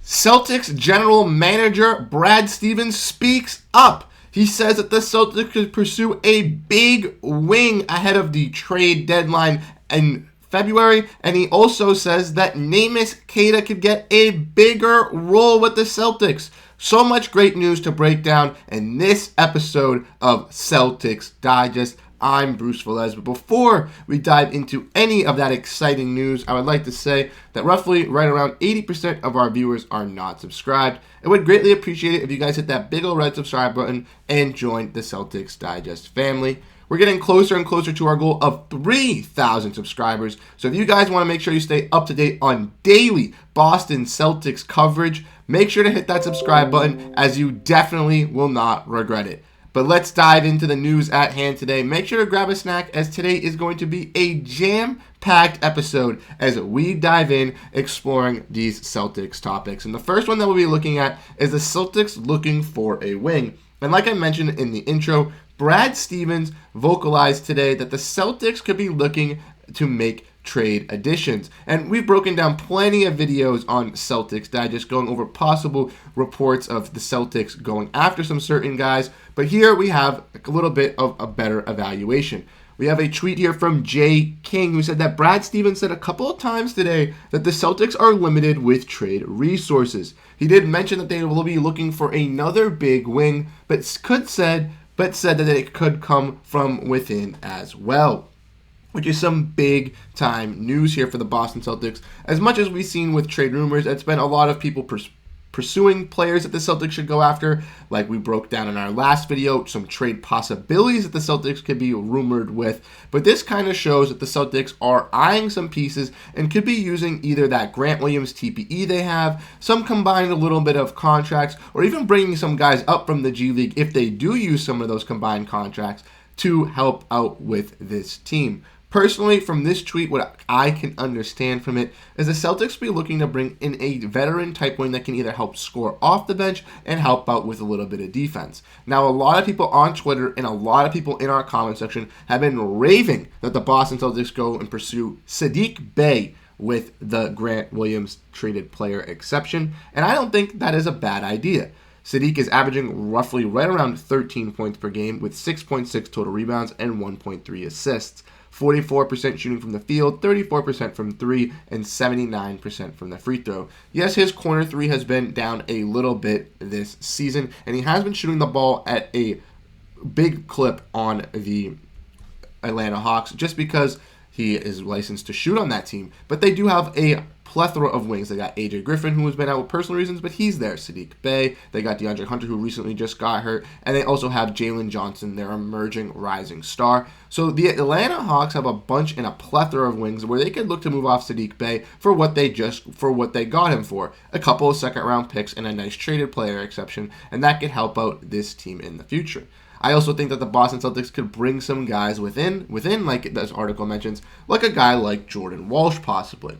Celtics general manager Brad Stevens speaks up. He says that the Celtics could pursue a big wing ahead of the trade deadline in February, and he also says that Neemias Queta could get a bigger role with the Celtics. So much great news to break down in this episode of Celtics Digest. I'm Bruce Veliz, but before we dive into any of that exciting news, I would like to say that roughly right around 80% of our viewers are not subscribed. I would greatly appreciate it if you guys hit that big old red subscribe button and join the Celtics Digest family. We're getting closer and closer to our goal of 3,000 subscribers, so if you guys want to make sure you stay up to date on daily Boston Celtics coverage, make sure to hit that subscribe button, as you definitely will not regret it. But let's dive into the news at hand today. Make sure to grab a snack, as today is going to be a jam-packed episode as we dive in exploring these Celtics topics. And the first one that we'll be looking at is the Celtics looking for a wing. And like I mentioned in the intro, Brad Stevens vocalized today that the Celtics could be looking to make trade additions. And we've broken down plenty of videos on Celtics Digest going over possible reports of the Celtics going after some certain guys. But here we have a little bit of a better evaluation. We have a tweet here from Jay King, who said that Brad Stevens said a couple of times today that the Celtics are limited with trade resources. He did mention that they will be looking for another big wing, but said that it could come from within as well, which is some big time news here for the Boston Celtics. As much as we've seen with trade rumors, it's been a lot of people pursuing players that the Celtics should go after. Like we broke down in our last video, some trade possibilities that the Celtics could be rumored with. But this kind of shows that the Celtics are eyeing some pieces and could be using either that Grant Williams TPE they have, some combined a little bit of contracts, or even bringing some guys up from the G League if they do use some of those combined contracts to help out with this team. Personally, from this tweet, what I can understand from it is the Celtics will be looking to bring in a veteran type wing that can either help score off the bench and help out with a little bit of defense. Now, a lot of people on Twitter and a lot of people in our comment section have been raving that the Boston Celtics go and pursue Saddiq Bey with the Grant Williams traded player exception, and I don't think that is a bad idea. Saddiq is averaging roughly right around 13 points per game with 6.6 total rebounds and 1.3 assists. 44% shooting from the field, 34% from three, and 79% from the free throw. Yes, his corner three has been down a little bit this season, and he has been shooting the ball at a big clip on the Atlanta Hawks just because he is licensed to shoot on that team. But they do have a plethora of wings. They got AJ Griffin, who has been out with personal reasons, but he's there. Saddiq Bey. They got DeAndre Hunter, who recently just got hurt. And they also have Jaylen Johnson, their emerging rising star. So the Atlanta Hawks have a bunch and a plethora of wings where they could look to move off Saddiq Bey for what they got him for. A couple of second-round picks and a nice traded player exception, and that could help out this team in the future. I also think that the Boston Celtics could bring some guys within, like this article mentions, like a guy like Jordan Walsh possibly.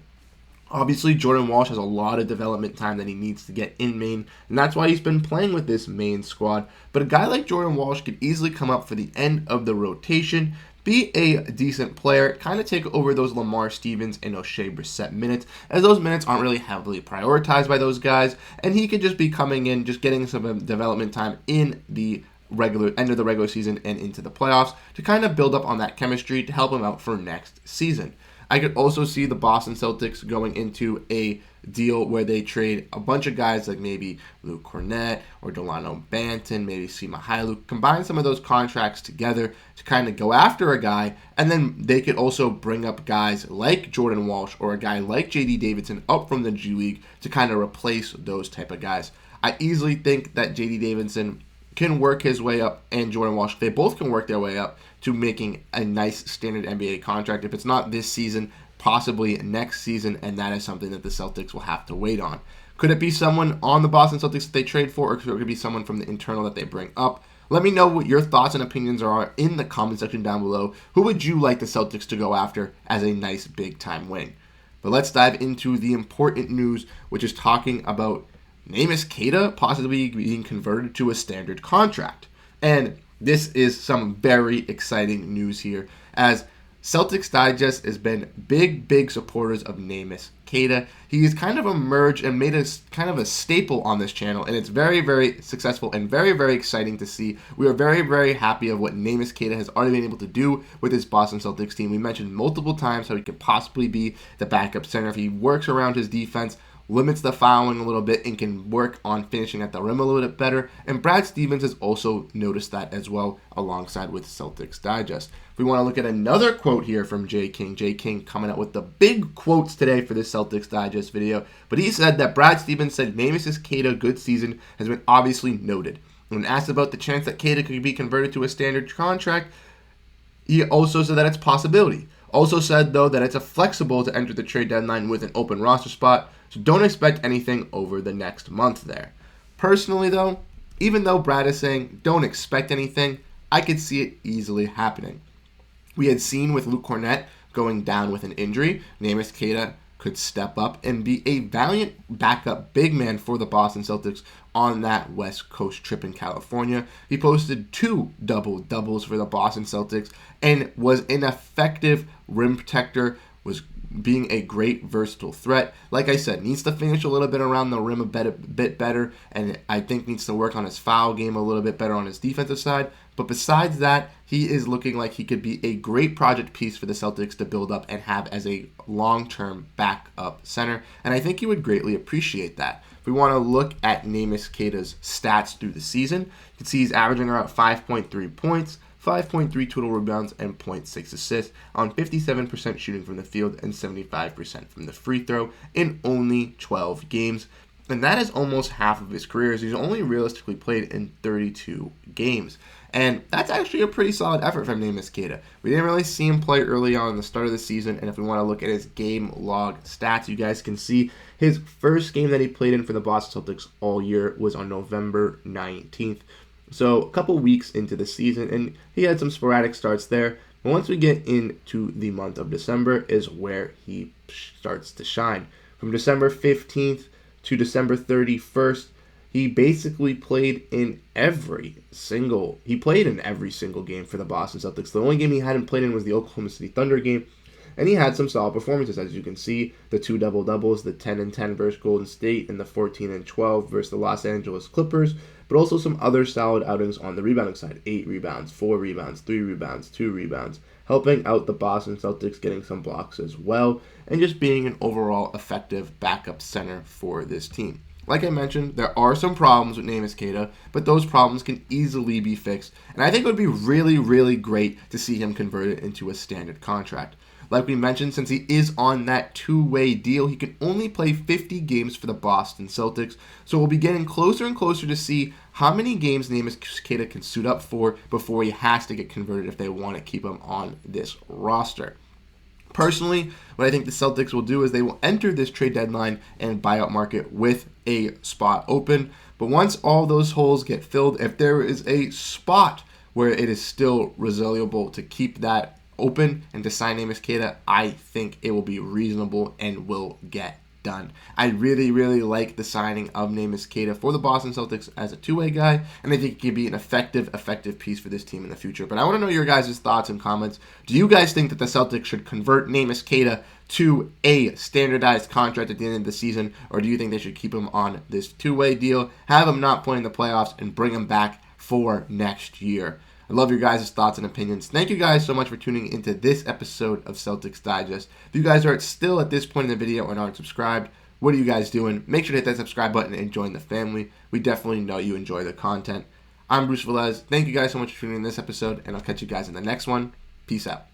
Obviously, Jordan Walsh has a lot of development time that he needs to get in Maine, and that's why he's been playing with this Maine squad. But a guy like Jordan Walsh could easily come up for the end of the rotation, be a decent player, kind of take over those Lamar Stevens and Oshae Brissett minutes, as those minutes aren't really heavily prioritized by those guys, and he could just be coming in, just getting some development time in the end of the regular season and into the playoffs to kind of build up on that chemistry to help him out for next season. I could also see the Boston Celtics going into a deal where they trade a bunch of guys like maybe Luke Kornet or Dalano Banton, maybe Sima Hailuk, combine some of those contracts together to kind of go after a guy, and then they could also bring up guys like Jordan Walsh or a guy like JD Davison up from the G League to kind of replace those type of guys. I easily think that JD Davison can work his way up, and Jordan Walsh, they both can work their way up to making a nice standard NBA contract. If it's not this season, possibly next season, and that is something that the Celtics will have to wait on. Could it be someone on the Boston Celtics that they trade for, or could it be someone from the internal that they bring up? Let me know what your thoughts and opinions are in the comment section down below. Who would you like the Celtics to go after as a nice big-time wing? But let's dive into the important news, which is talking about Neemias Queta possibly being converted to a standard contract. And this is some very exciting news here, as Celtics Digest has been big supporters of Neemias Queta. He's kind of emerged and made us kind of a staple on this channel, and it's very successful and very exciting to see. We are very happy of what Neemias Queta has already been able to do with his Boston Celtics team. We mentioned multiple times how he could possibly be the backup center if he works around his defense, limits the fouling a little bit, and can work on finishing at the rim a little bit better. And Brad Stevens has also noticed that as well, alongside with Celtics Digest. If we want to look at another quote here from Jay King coming out with the big quotes today for this Celtics Digest video. But he said that Brad Stevens said Neemias Queta good season has been obviously noted. When asked about the chance that Queta could be converted to a standard contract, he also said that it's a possibility. Also said, though, that it's a flexible to enter the trade deadline with an open roster spot, so don't expect anything over the next month there. Personally, though, even though Brad is saying don't expect anything, I could see it easily happening. We had seen with Luke Kornet going down with an injury, Neemias Queta could step up and be a valiant backup big man for the Boston Celtics on that West Coast trip in California. He posted 2 double-doubles for the Boston Celtics and was an effective rim protector, was being a great versatile threat. Like I said, needs to finish a little bit around the rim a bit better, and I think needs to work on his foul game a little bit better on his defensive side. But besides that, he is looking like he could be a great project piece for the Celtics to build up and have as a long-term backup center, and I think he would greatly appreciate that. If we want to look at Neemias Queta's stats through the season, you can see he's averaging around 5.3 points, 5.3 total rebounds, and 0.6 assists on 57% shooting from the field and 75% from the free throw in only 12 games. And that is almost half of his career, as he's only realistically played in 32 games. And that's actually a pretty solid effort from Neemias Queta. We didn't really see him play early on in the start of the season, and if we want to look at his game log stats, you guys can see his first game that he played in for the Boston Celtics all year was on November 19th. So a couple weeks into the season, and he had some sporadic starts there. But once we get into the month of December is where he starts to shine. From December 15th to December 31st, he basically played in every single game for the Boston Celtics. The only game he hadn't played in was the Oklahoma City Thunder game, and he had some solid performances, as you can see. The 2 double-doubles, the 10-10 versus Golden State, and the 14-12 versus the Los Angeles Clippers, but also some other solid outings on the rebounding side. 8 rebounds, 4 rebounds, 3 rebounds, 2 rebounds, helping out the Boston Celtics, getting some blocks as well, and just being an overall effective backup center for this team. Like I mentioned, there are some problems with Neemias Queta, but those problems can easily be fixed, and I think it would be really great to see him converted into a standard contract. Like we mentioned, since he is on that 2-way deal, he can only play 50 games for the Boston Celtics, so we'll be getting closer and closer to see how many games Neemias Queta can suit up for before he has to get converted if they want to keep him on this roster. Personally, what I think the Celtics will do is they will enter this trade deadline and buyout market with a spot open. But once all those holes get filled, if there is a spot where it is still resiliable to keep that open and to sign Neemias Queta, I think it will be reasonable and will get done. I really like the signing of Neemias Queta for the Boston Celtics as a 2-way guy, and I think he can be an effective piece for this team in the future. But I want to know your guys' thoughts and comments. Do you guys think that the Celtics should convert Neemias Queta to a standardized contract at the end of the season, or do you think they should keep him on this 2-way deal, have him not play in the playoffs, and bring him back for next year? I love your guys' thoughts and opinions. Thank you guys so much for tuning into this episode of Celtics Digest. If you guys are still at this point in the video and aren't subscribed, what are you guys doing? Make sure to hit that subscribe button and join the family. We definitely know you enjoy the content. I'm Bruce Veliz. Thank you guys so much for tuning in this episode, and I'll catch you guys in the next one. Peace out.